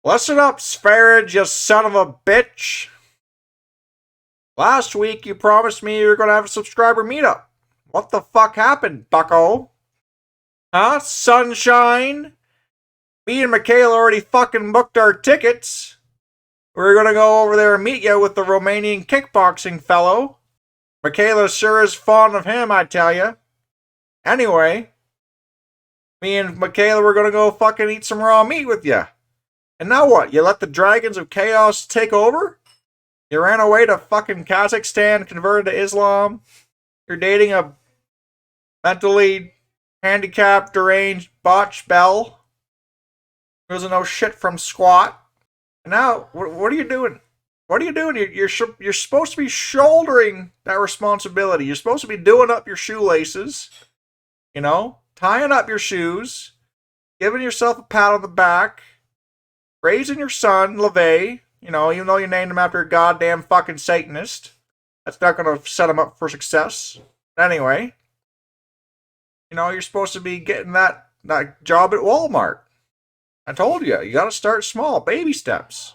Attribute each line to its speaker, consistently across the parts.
Speaker 1: Listen up, Sv3rige, you son of a bitch. Last week you promised me you were going to have a subscriber meetup. What the fuck happened, bucko? Huh? Sunshine? Me and Michaela already fucking booked our tickets. We're going to go over there and meet you with the Romanian kickboxing fellow. Michaela sure is fond of him, I tell you. Anyway, me and Michaela were going to go fucking eat some raw meat with you. And now what? You let the Dragons of Chaos take over? You ran away to fucking Kazakhstan, converted to Islam. You're dating a mentally handicapped, deranged, botched belle who doesn't know shit from squat. And now, what are you doing? What are you doing? You're supposed to be shouldering that responsibility. You're supposed to be doing up your shoelaces, tying up your shoes, giving yourself a pat on the back, raising your son, LeVay, even though you named him after a goddamn fucking Satanist. That's not going to set him up for success. Anyway, you're supposed to be getting that job at Walmart. I told you got to start small, baby steps.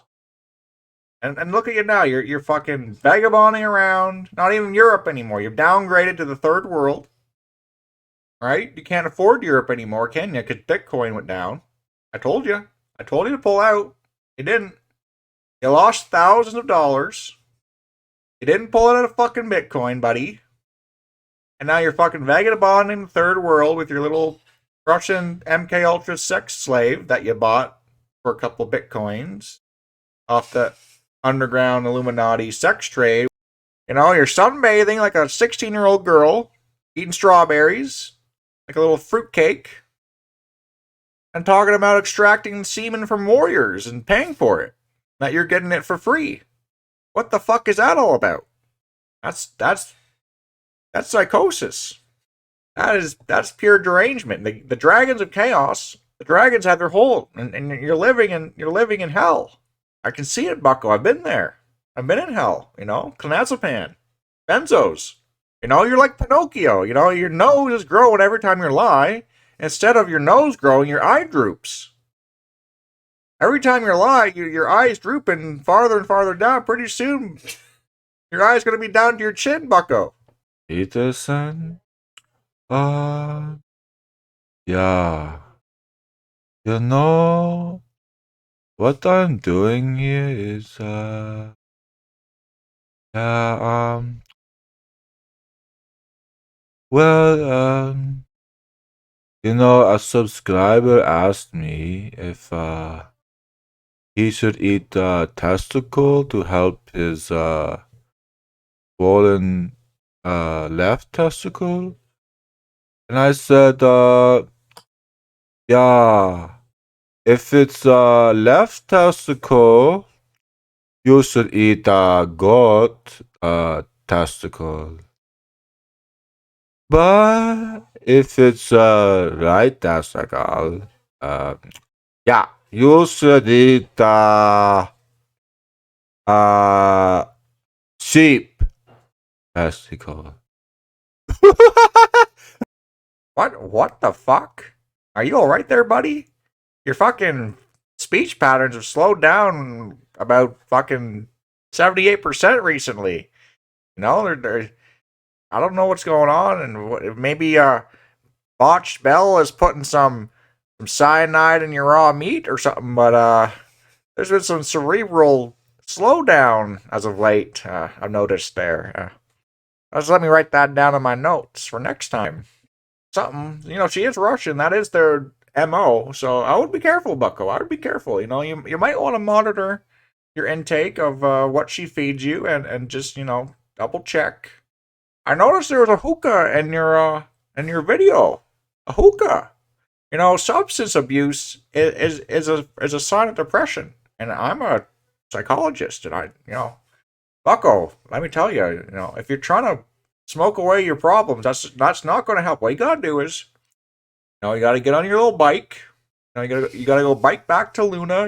Speaker 1: And look at you now. You're fucking vagabonding around. Not even Europe anymore. You've downgraded to the third world. Right? You can't afford Europe anymore, can you? Because Bitcoin went down. I told you. I told you to pull out. You didn't. You lost thousands of dollars. You didn't pull it out of fucking Bitcoin, buddy. And now you're fucking vagabonding the third world with your little Russian MK Ultra sex slave that you bought for a couple of Bitcoins off the underground Illuminati sex trade. You're sunbathing like a 16-year-old girl, eating strawberries like a little fruitcake, and talking about extracting semen from warriors and paying for it. That you're getting it for free. What the fuck is that all about? That's psychosis. That's pure derangement. The Dragons of Chaos. The dragons have their hold, and you're living in hell. I can see it, bucko. I've been there. I've been in hell. Clonazepam, benzos. You're like Pinocchio. Your nose is growing every time you lie. Instead of your nose growing, your eye droops. Every time you lie, your eyes drooping farther and farther down. Pretty soon, your eye's going to be down to your chin, bucko.
Speaker 2: Peterson? Yeah. What I'm doing here is, yeah, well, a subscriber asked me if, he should eat testicle to help his swollen left testicle. And I said, yeah, if it's left testicle, you should eat goat testicle. But if it's right testicle, yeah, you should eat sheep testicle.
Speaker 1: What the fuck? Are you alright there, buddy? Your fucking speech patterns have slowed down about fucking 78% recently. I don't know what's going on, and maybe botched Bell is putting some cyanide in your raw meat or something, but there's been some cerebral slowdown as of late, I've noticed there. Just let me write that down in my notes for next time. Something, she is Russian, that is their MO, so I would be careful, bucko. I would be careful. You might want to monitor your intake of what she feeds you and just, double check. I noticed there was a hookah in your video. A hookah. Substance abuse is a sign of depression. And I'm a psychologist, and bucko, let me tell you, if you're trying to smoke away your problems, that's not going to help. What you got to do is, you got to get on your little bike. You got to go bike back to Luna,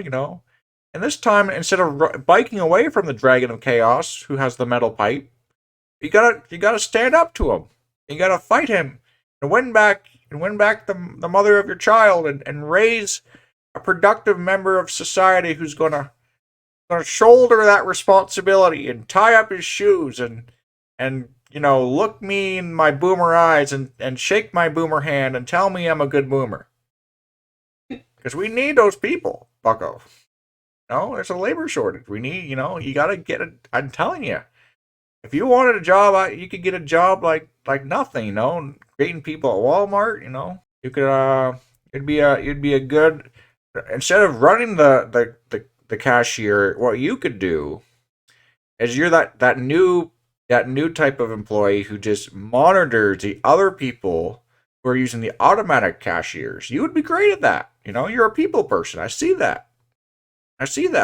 Speaker 1: And this time, instead of biking away from the Dragon of Chaos, who has the metal pipe, you gotta stand up to him. You gotta fight him and win back the mother of your child and raise a productive member of society who's gonna shoulder that responsibility and tie up his shoes and look me in my boomer eyes and shake my boomer hand and tell me I'm a good boomer. Because we need those people, bucko. No, there's a labor shortage. We need, you gotta get it. I'm telling you, if you wanted a job, you could get a job like nothing, greeting people at Walmart, you could, you'd be a good, instead of running the cashier, what you could do is you're that new type of employee who just monitors the other people who are using the automatic cashiers. You would be great at that. You're a people person. I see that.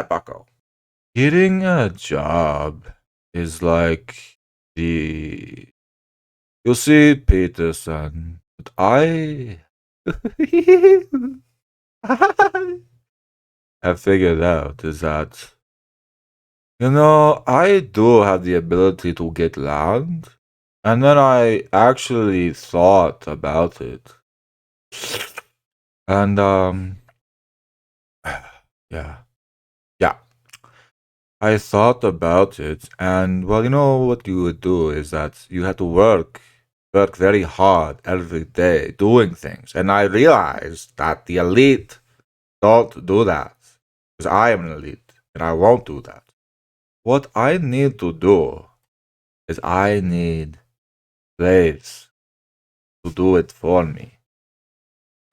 Speaker 1: Bucko.
Speaker 2: Getting a job is like the. You see, Peterson, what I. have figured out is that, I do have the ability to get land, and then I actually thought about it. And, yeah. Yeah. I thought about it, and, well, what you would do is that you had to work very hard every day doing things. And I realized that the elite don't do that. Because I am an elite, and I won't do that. What I need to do is I need slaves to do it for me.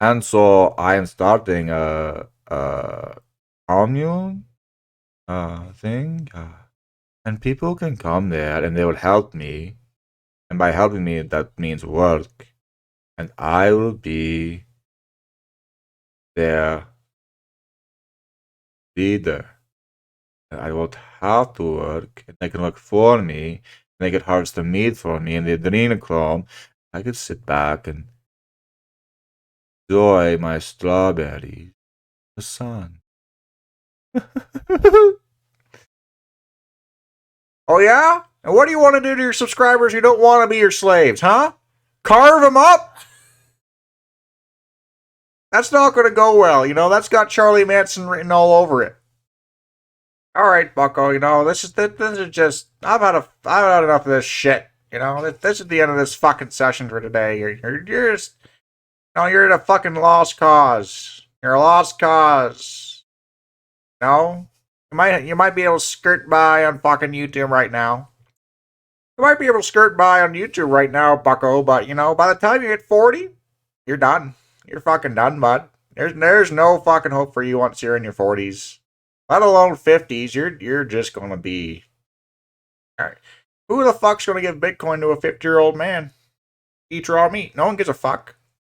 Speaker 2: And so I am starting a commune thing. And people can come there and they will help me. And by helping me, that means work. And I will be their leader. And I won't have to work. And they can work for me. And they can harvest the meat for me and the adrenochrome. I could sit back and enjoy my strawberries. The sun.
Speaker 1: Oh yeah? And what do you want to do to your subscribers who don't want to be your slaves, huh? Carve them up? That's not going to go well, that's got Charlie Manson written all over it. All right, bucko, this is just, I've had enough of this shit, this is the end of this fucking session for today. You're just, you're in a fucking lost cause. You're a lost cause. You might be able to skirt by on fucking YouTube right now. You might be able to skirt by on YouTube right now, bucko, but by the time you hit 40, you're done. You're fucking done, bud. There's no fucking hope for you once you're in your 40s. Let alone 50s. You're just gonna be. Alright. Who the fuck's gonna give Bitcoin to a 50-year-old man? Eat raw meat. No one gives a fuck.